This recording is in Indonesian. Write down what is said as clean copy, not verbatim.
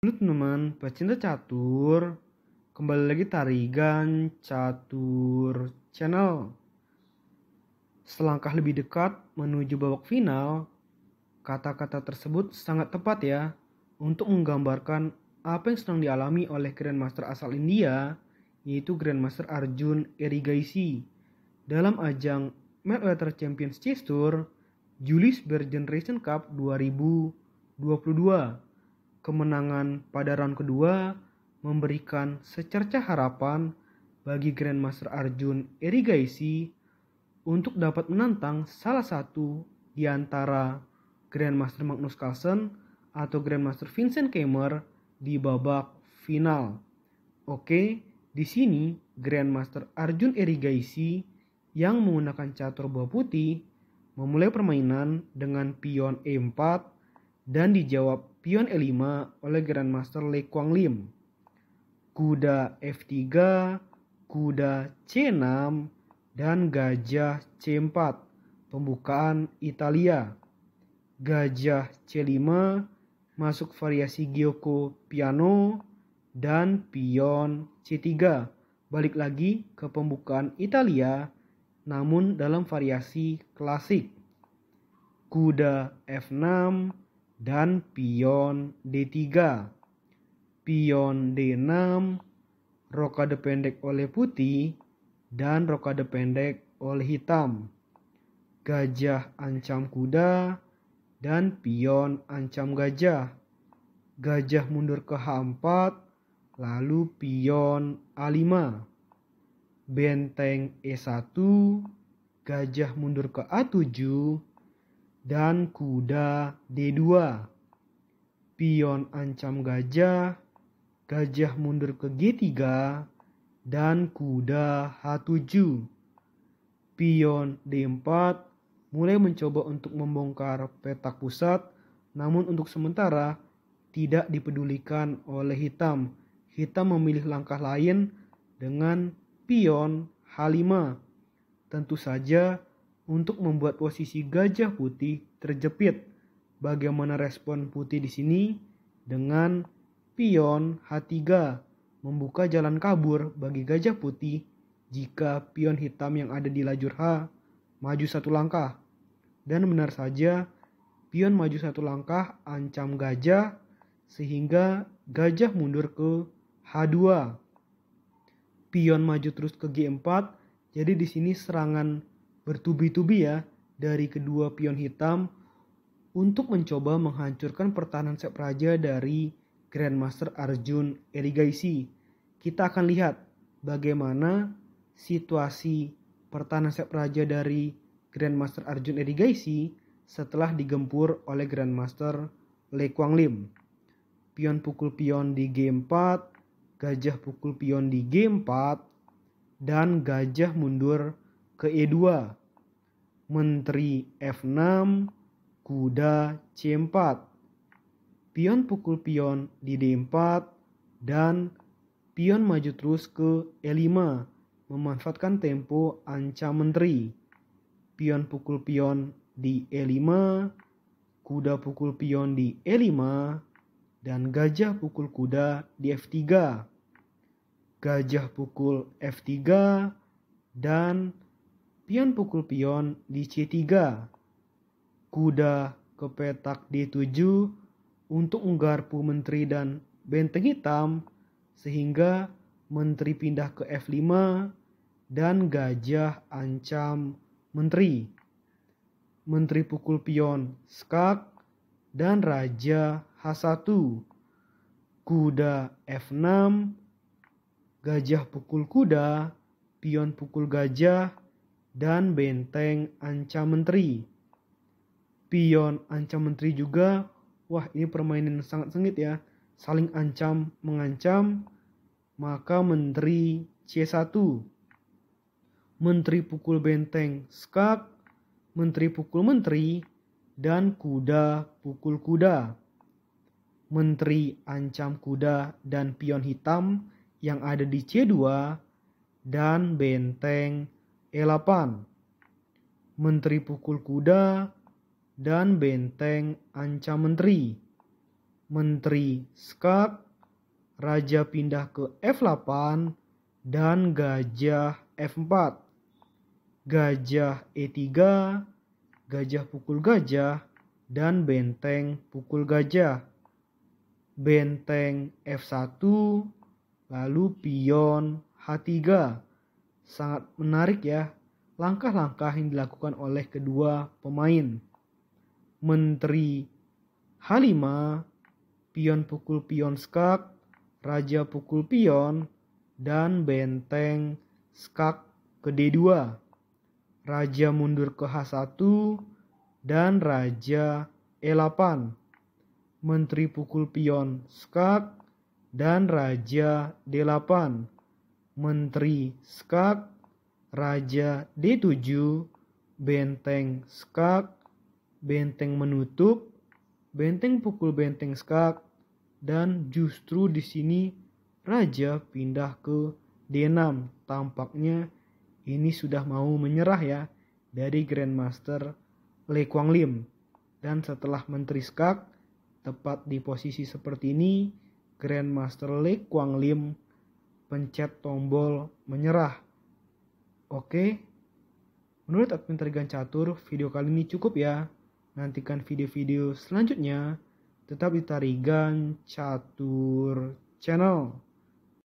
Halo teman-teman, pecinta catur. Kembali lagi Tarigan Catur Channel. Selangkah lebih dekat menuju babak final, kata-kata tersebut sangat tepat ya untuk menggambarkan apa yang sedang dialami oleh Grandmaster asal India, yaitu Grandmaster Arjun Erigaisi dalam ajang Mid-Welter Champions Chess Tour Juliusberg Generation Cup 2022. Kemenangan pada round kedua memberikan secercah harapan bagi Grandmaster Arjun Erigaisi untuk dapat menantang salah satu di antara Grandmaster Magnus Carlsen atau Grandmaster Vincent Keimer di babak final. Oke, di sini Grandmaster Arjun Erigaisi yang menggunakan catur buah putih memulai permainan dengan pion E4 dan dijawab pion E5 oleh Grandmaster Lei Kuang Lim. Kuda F3, kuda C6, dan gajah C4. Pembukaan Italia. Gajah C5 masuk variasi Gyoko piano dan pion C3. Balik lagi ke pembukaan Italia namun dalam variasi klasik. Kuda F6 dan pion D3. Pion D6, rokade pendek oleh putih dan rokade pendek oleh hitam. Gajah ancam kuda dan pion ancam gajah. Gajah mundur ke H4, lalu pion A5. Benteng E1, gajah mundur ke A7, dan kuda D2. Pion ancam gajah, gajah mundur ke G3, dan kuda H7. Pion D4 mulai mencoba untuk membongkar petak pusat, namun untuk sementara tidak dipedulikan oleh hitam. Hitam memilih langkah lain dengan pion H5. Tentu saja untuk membuat posisi gajah putih terjepit. Bagaimana respon putih di sini? Dengan pion H3 membuka jalan kabur bagi gajah putih jika pion hitam yang ada di lajur H maju satu langkah. Dan benar saja pion maju satu langkah ancam gajah sehingga gajah mundur ke H2. Pion maju terus ke G4. Jadi di sini serangan bertubi-tubi ya dari kedua pion hitam untuk mencoba menghancurkan pertahanan set raja dari Grandmaster Arjun Erigaisi. Kita akan lihat bagaimana situasi pertahanan set raja dari Grandmaster Arjun Erigaisi setelah digempur oleh Grandmaster Lei Kuang Lim. Pion pukul pion di G4, gajah pukul pion di G4, dan gajah mundur ke E2. Menteri F6, kuda C4. Pion pukul pion di D4 dan pion maju terus ke E5 memanfaatkan tempo ancam menteri. Pion pukul pion di E5, kuda pukul pion di E5, dan gajah pukul kuda di F3. Gajah pukul F3 dan pion pukul pion di C3. Kuda ke petak D7 untuk menggarpu menteri dan benteng hitam sehingga menteri pindah ke F5 dan gajah ancam menteri. Menteri pukul pion skak dan raja H1. Kuda F6, gajah pukul kuda, pion pukul gajah, dan benteng ancam menteri. Pion ancam menteri juga. Wah, ini permainan sangat sengit ya. Saling ancam mengancam. Maka menteri C1. Menteri pukul benteng skak, menteri pukul menteri, dan kuda pukul kuda. Menteri ancam kuda dan pion hitam yang ada di C2 dan benteng E8. Menteri pukul kuda dan benteng ancam menteri. menteri skak, raja pindah ke F8, dan gajah F4. Gajah E3, gajah pukul gajah, dan benteng pukul gajah. Benteng F1, lalu pion H3. Sangat menarik ya, langkah-langkah yang dilakukan oleh kedua pemain. Menteri H5, pion pukul pion skak, raja pukul pion, dan benteng skak ke D2. Raja mundur ke H1 dan raja E8. Menteri pukul pion skak dan raja D8. Menteri skak, raja D7, benteng skak, benteng menutup, benteng pukul benteng skak, dan justru di sini raja pindah ke D6. Tampaknya ini sudah mau menyerah ya dari Grandmaster Le Quang Lim. Dan setelah menteri skak tepat di posisi seperti ini, Grandmaster Le Quang Lim pencet tombol menyerah. Oke, menurut admin Trigan Catur, video kali ini cukup ya. Nantikan video-video selanjutnya. Tetap di Trigan Catur Channel.